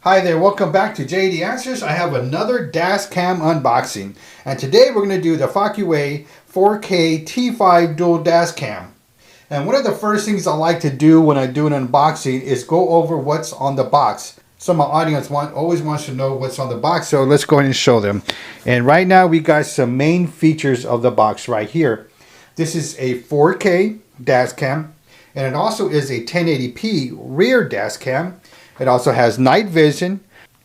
Hi there, welcome back to JD Answers. I have another dashcam unboxing, and today we're going to do the FOUCUWAY 4K T5 dual dashcam. And one of the first things I like to do when I do an unboxing is go over what's on the box. So my audience always wants to know what's on the box, so let's go ahead and show them. And right now we got some main features of the box right here. This is a 4K dashcam, and it also is a 1080p rear dashcam. It also has night vision,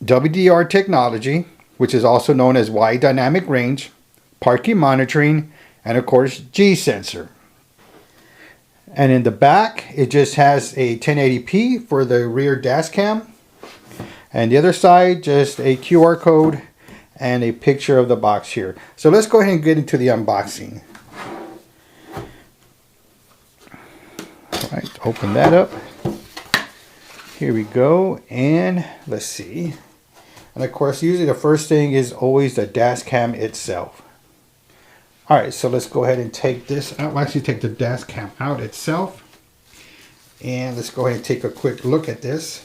WDR technology, which is also known as wide dynamic range, parking monitoring, and of course G sensor. And in the back, it just has a 1080p for the rear dash cam. And the other side, just a QR code and a picture of the box here. So let's go ahead and get into the unboxing. All right, open that up. Here we go, and let's see. And of course, usually the first thing is always the dash cam itself. All right, so let's go ahead and take this out. We'll actually take the dash cam out itself. And let's go ahead and take a quick look at this.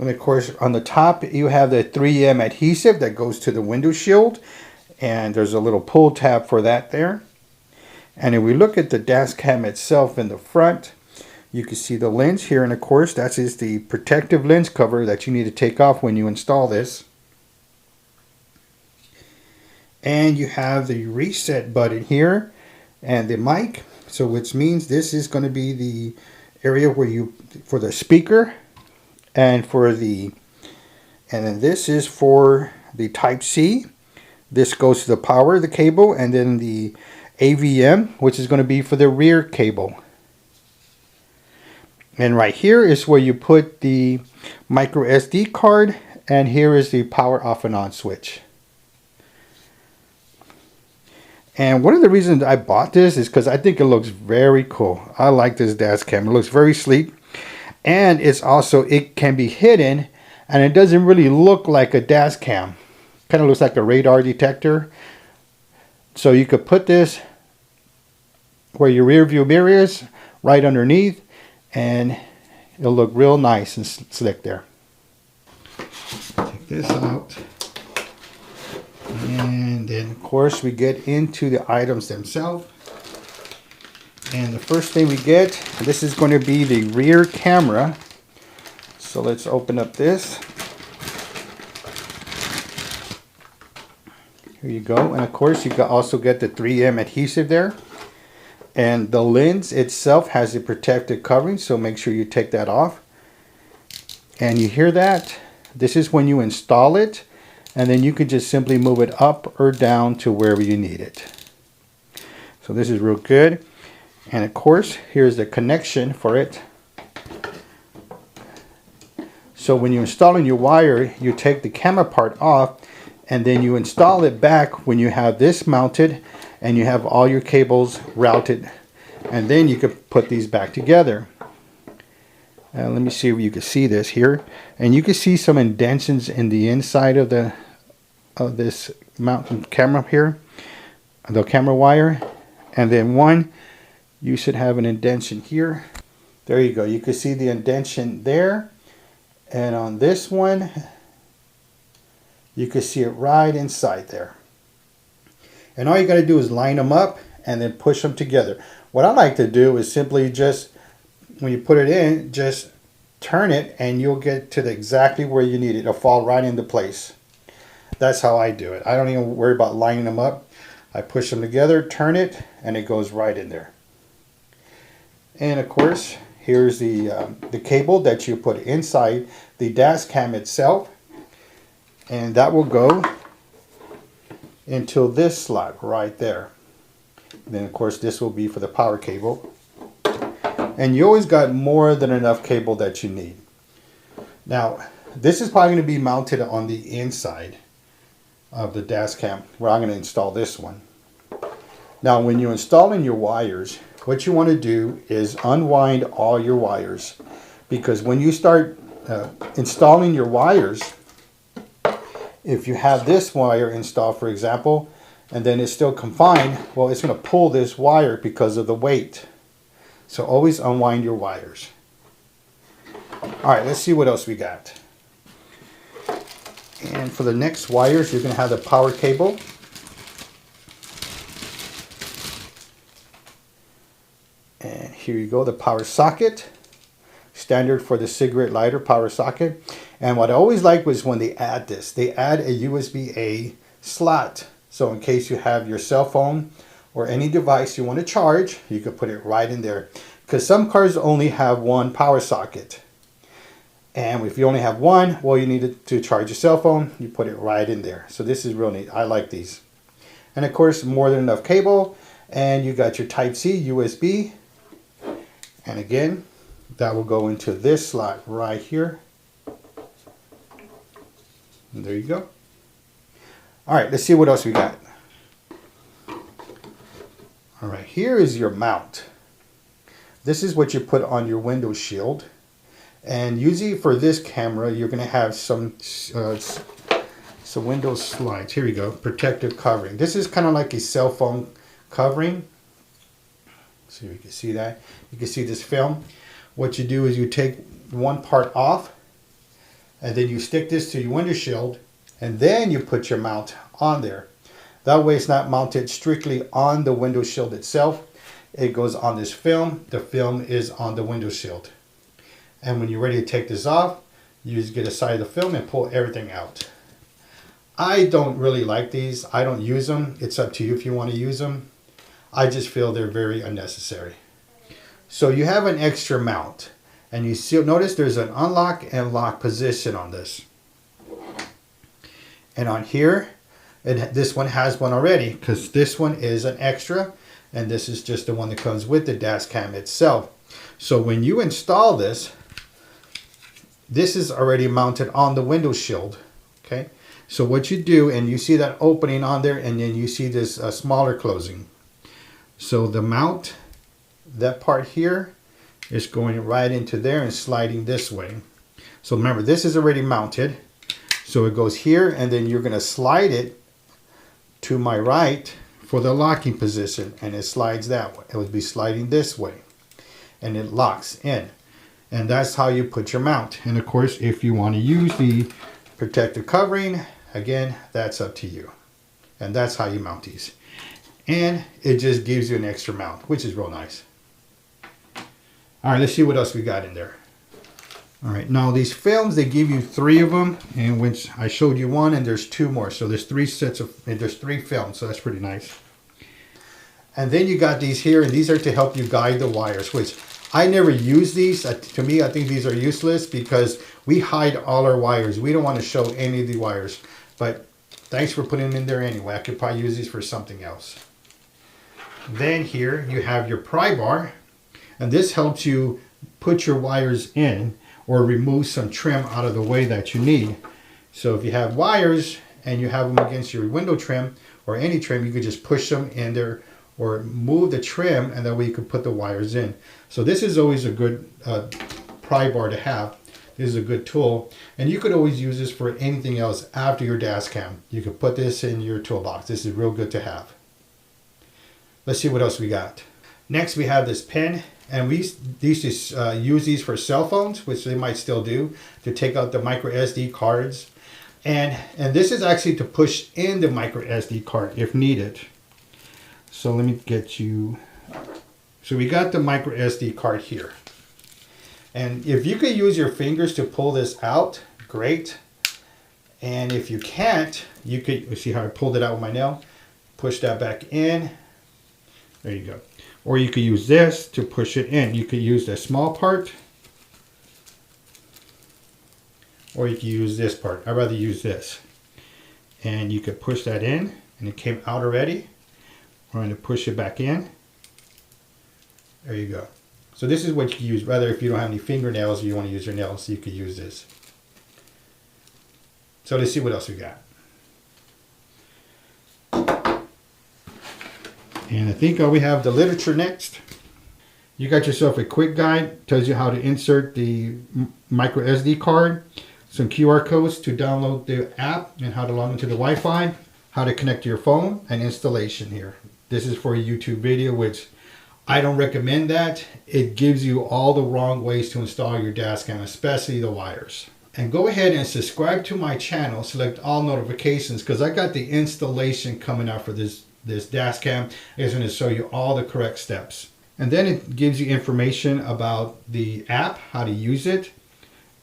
And of course, on the top, you have the 3M adhesive that goes to the window shield. And there's a little pull tab for that there. And if we look at the dash cam itself in the front, you can see the lens here, and of course that is the protective lens cover that you need to take off when you install this. And you have the reset button here and the mic, so which means this is going to be the area where for the speaker and then this is for the Type-C. This goes to the power of the cable, and then the AVM, which is going to be for the rear cable. And right here is where you put the micro SD card, and here is the power off and on switch. And one of the reasons I bought this is because I think it looks very cool. I like this dash cam. It looks very sleek, and it can be hidden, and it doesn't really look like a dash cam. Kind of looks like a radar detector. So you could put this where your rear view mirror is, right underneath, and it'll look real nice and slick there. Take this out. And then of course we get into the items themselves. And the first thing we get, this is going to be the rear camera. So let's open up this. Here you go. And of course you can also get the 3M adhesive there. And the lens itself has a protective covering, so make sure you take that off. And you hear that? This is when you install it, and then you can just simply move it up or down to wherever you need it. So this is real good. And of course, here's the connection for it. So when you're installing your wire, you take the camera part off, and then you install it back when you have this mounted and you have all your cables routed, and then you could put these back together. Let me see if you can see this here, and you can see some indentions in the inside of this mounted camera here, the camera wire. And then you should have an indentation here. There you go, you can see the indentation there, and on this one you can see it right inside there. And all you got to do is line them up and then push them together. What I like to do is simply just, when you put it in, just turn it and you'll get to exactly where you need it. It'll fall right into place. That's how I do it. I don't even worry about lining them up. I push them together, turn it, and it goes right in there. And of course, here's the cable that you put inside the dash cam itself. And that will go into this slot right there. And then of course this will be for the power cable. And you always got more than enough cable that you need. Now this is probably going to be mounted on the inside of the dash cam where I'm going to install this one. Now when you're installing your wires, what you want to do is unwind all your wires, because when you start installing your wires, if you have this wire installed, for example, and then it's still confined, well, it's going to pull this wire because of the weight. So always unwind your wires. All right, let's see what else we got. And for the next wires, you're going to have the power cable. And here you go, the power socket. Standard for the cigarette lighter power socket. And what I always like was when they add this, they add a USB-A slot. So in case you have your cell phone or any device you want to charge, you can put it right in there. Because some cars only have one power socket. And if you only have one, well, you need to charge your cell phone, you put it right in there. So this is real neat. I like these. And of course, more than enough cable. And you got your Type-C USB. And again, that will go into this slot right here. And there you go. All right, let's see what else we got. All right, here is your mount. This is what you put on your window shield. And usually for this camera, you're going to have some window slides. Here we go, protective covering. This is kind of like a cell phone covering. So you can see that. You can see this film. What you do is you take one part off, and then you stick this to your window shield, and then you put your mount on there. That way it's not mounted strictly on the window shield itself. It goes on this film. The film is on the window shield. And when you're ready to take this off, you just get a side of the film and pull everything out. I don't really like these. I don't use them. It's up to you if you want to use them. I just feel they're very unnecessary. So you have an extra mount. And you see, notice there's an unlock and lock position on this. And on here, this one has one already, because this one is an extra. And this is just the one that comes with the dash cam itself. So when you install this, this is already mounted on the window shield. Okay. So what you do, and you see that opening on there, and then you see this smaller closing. So the mount, that part here, is going right into there and sliding this way. So remember, this is already mounted. So it goes here, and then you're going to slide it to my right for the locking position, and it slides that way. It would be sliding this way, and it locks in. And that's how you put your mount. And of course, if you want to use the protective covering, again, that's up to you. And that's how you mount these. And it just gives you an extra mount, which is real nice. All right, let's see what else we got in there. All right, now these films, they give you 3 of them, in which I showed you one, and there's 2 more. So there's 3 sets of, and there's 3 films, so that's pretty nice. And then you got these here, and these are to help you guide the wires, which I never use these. To me, I think these are useless because we hide all our wires. We don't want to show any of the wires. But thanks for putting them in there anyway. I could probably use these for something else. Then here you have your pry bar. And this helps you put your wires in or remove some trim out of the way that you need. So if you have wires and you have them against your window trim or any trim, you could just push them in there or move the trim, and that way you can put the wires in. So this is always a good pry bar to have. This is a good tool, and you could always use this for anything else after your dash cam. You could put this in your toolbox. This is real good to have. Let's see what else we got. Next we have this pen, and we used to use these for cell phones, which they might still do, to take out the micro SD cards. And this is actually to push in the micro SD card if needed. So let me get you, so we got the micro SD card here. And if you could use your fingers to pull this out, great. And if you can't, you could, see how I pulled it out with my nail, push that back in. There you go. Or you could use this to push it in. You could use the small part, or you could use this part. I'd rather use this. And you could push that in, and it came out already. We're going to push it back in. There you go. So this is what you use, rather if you don't have any fingernails or you want to use your nails, you could use this. So let's see what else we got. And I think we have the literature next. You got yourself a quick guide, tells you how to insert the micro SD card, some QR codes to download the app, and how to log into the Wi-Fi, how to connect to your phone, and installation here. This is for a YouTube video, which I don't recommend that. It gives you all the wrong ways to install your dashcam, especially the wires. And go ahead and subscribe to my channel, select all notifications, because I got the installation coming out for this dashcam. It's going to show you all the correct steps. And then it gives you information about the app, how to use it.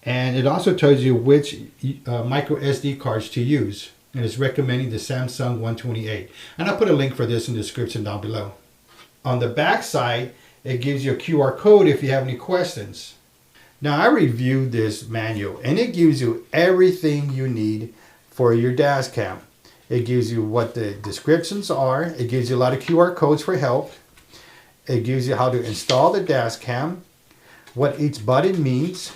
And it also tells you which micro SD cards to use. And it's recommending the Samsung 128. And I'll put a link for this in the description down below. On the back side, it gives you a QR code if you have any questions. Now, I reviewed this manual and it gives you everything you need for your dashcam. It gives you what the descriptions are. It gives you a lot of QR codes for help. It gives you how to install the dashcam, what each button means.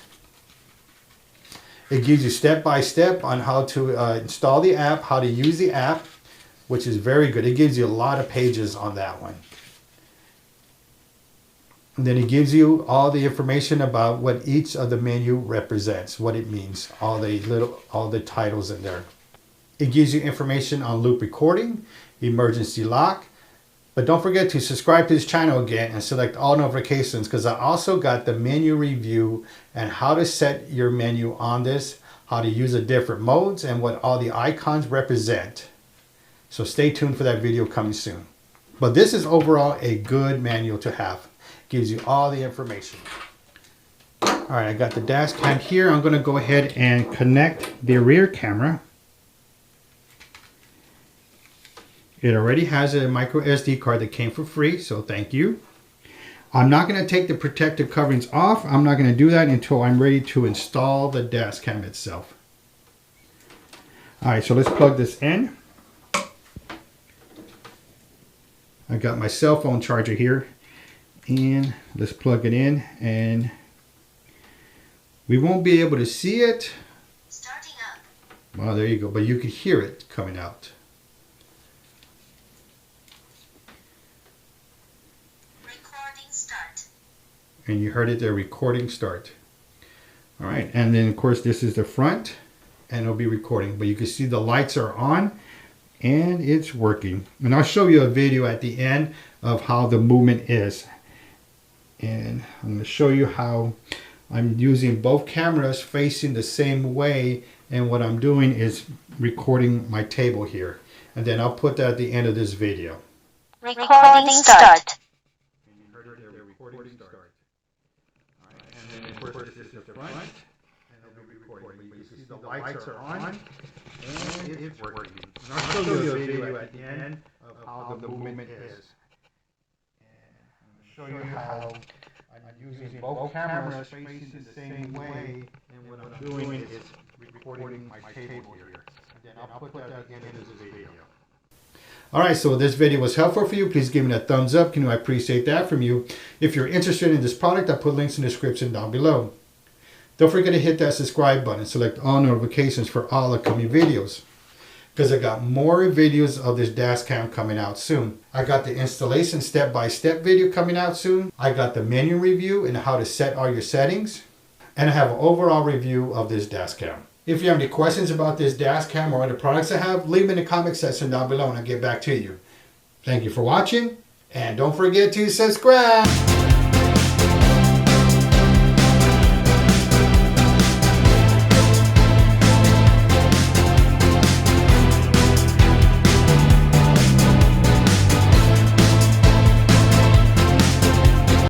It gives you step-by-step on how to install the app, how to use the app, which is very good. It gives you a lot of pages on that one. And then it gives you all the information about what each of the menu represents, what it means, all the titles in there. It gives you information on loop recording, emergency lock. But don't forget to subscribe to this channel again and select all notifications, because I also got the menu review and how to set your menu on this, how to use the different modes, and what all the icons represent. So stay tuned for that video coming soon. But this is overall a good manual to have. Gives you all the information. All right, I got the dash cam here. I'm going to go ahead and connect the rear camera. It already has a micro SD card that came for free, so thank you. I'm not going to take the protective coverings off. I'm not going to do that until I'm ready to install the dash cam itself. All right, so let's plug this in. I got my cell phone charger here. And let's plug it in, and we won't be able to see it. Starting up. Well, there you go, but you can hear it coming out. Recording start. And you heard it there, recording start. All right, and then of course this is the front, and it'll be recording, but you can see the lights are on and it's working. And I'll show you a video at the end of how the movement is. And I'm going to show you how I'm using both cameras facing the same way, and what I'm doing is recording my table here. And then I'll put that at the end of this video. Recording start. Recording start. Alright, and then of course this is the front, and it'll be recording. But you see the lights are on, and it's working. And I'll show you a video at the end of how the movement is. Show you how I'm using both cameras facing the same way, and what I'm doing is recording my table here. And then I'll put that at the end of this video. Alright, so if this video was helpful for you, please give me a thumbs up. I appreciate that from you. If you're interested in this product, I'll put links in the description down below. Don't forget to hit that subscribe button and select all notifications for all upcoming videos, because I got more videos of this dashcam coming out soon. I got the installation step-by-step video coming out soon. I got the menu review and how to set all your settings. And I have an overall review of this dashcam. If you have any questions about this dashcam or other products I have, leave them in the comment section down below and I'll get back to you. Thank you for watching, and don't forget to subscribe.